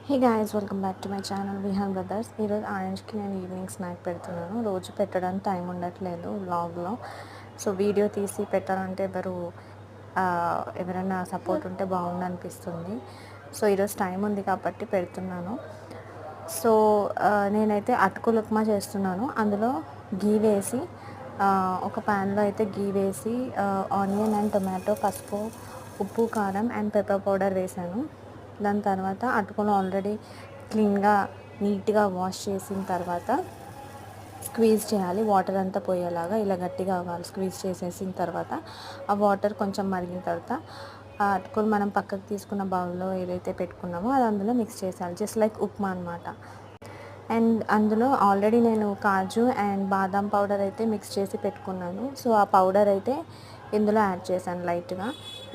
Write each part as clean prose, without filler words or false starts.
Hey guys, welcome back to my channel Vihan brothers. ఈరోజు ఆరెంజ్కి నేను ఈవినింగ్ స్నాక్ పెడుతున్నాను. రోజు పెట్టడానికి టైం ఉండట్లేదు వ్లాగ్లో. సో వీడియో తీసి పెట్టాలంటే ఎవరైనా సపోర్ట్ ఉంటే బాగుండు అనిపిస్తుంది. సో ఈరోజు టైం ఉంది కాబట్టి పెడుతున్నాను. సో నేనైతే అటుకులు ఉప్మా చేస్తున్నాను. అందులో గీ వేసి ఒక ప్యాన్లో అయితే గీ వేసి ఆనియన్ అండ్ టొమాటో, పసుపు, ఉప్పు, కారం అండ్ పెప్పర్ పౌడర్ వేసాను. దాని తర్వాత అటుకులు ఆల్రెడీ క్లీన్గా నీట్గా వాష్ చేసిన తర్వాత స్క్వీజ్ చేయాలి. వాటర్ అంతా పోయేలాగా ఇలా గట్టిగా అవ్వాలి. స్క్వీజ్ చేసేసిన తర్వాత ఆ వాటర్ కొంచెం మరిగిన తర్వాత ఆ అటుకులు మనం పక్కకు తీసుకున్న బౌల్లో ఏదైతే పెట్టుకున్నామో అది అందులో మిక్స్ చేసేయాలి. జస్ట్ లైక్ ఉప్మా అనమాట. అండ్ అందులో ఆల్రెడీ నేను కాజు అండ్ బాదాం పౌడర్ అయితే మిక్స్ చేసి పెట్టుకున్నాను. సో ఆ పౌడర్ అయితే ఇందులో యాడ్ చేశాను లైట్గా,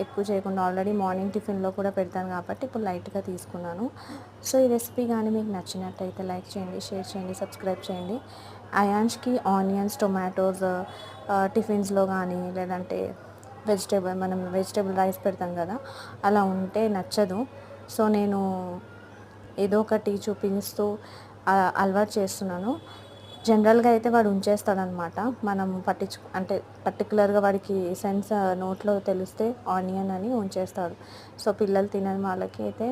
ఎక్కువ చేయకుండా. ఆల్రెడీ మార్నింగ్ టిఫిన్లో కూడా పెడతాను కాబట్టి ఇప్పుడు లైట్గా తీసుకున్నాను. సో ఈ రెసిపీ కానీ మీకు నచ్చినట్టయితే లైక్ చేయండి, షేర్ చేయండి, సబ్స్క్రైబ్ చేయండి. అయాన్ష్కి ఆనియన్స్, టొమాటోస్ టిఫిన్స్లో కానీ లేదంటే మనం వెజిటేబుల్ రైస్ పెడతాం కదా, అలా ఉంటే నచ్చదు. సో నేను ఏదో ఒకటి చూపిస్తూ అలవాటు చేస్తున్నాను. జనరల్గా అయితే వాడు ఉంచేస్తాడనమాట. మనం అంటే పర్టికులర్గా వాడికి సెన్స్ నోట్లో తెలిస్తే ఆనియన్ అని ఉంచేస్తాడు. సో పిల్లలు తినని వాళ్ళకి అయితే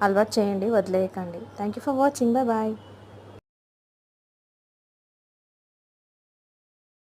అలవాటు చేయండి, వదిలేయకండి. Thank you for watching. Bye bye.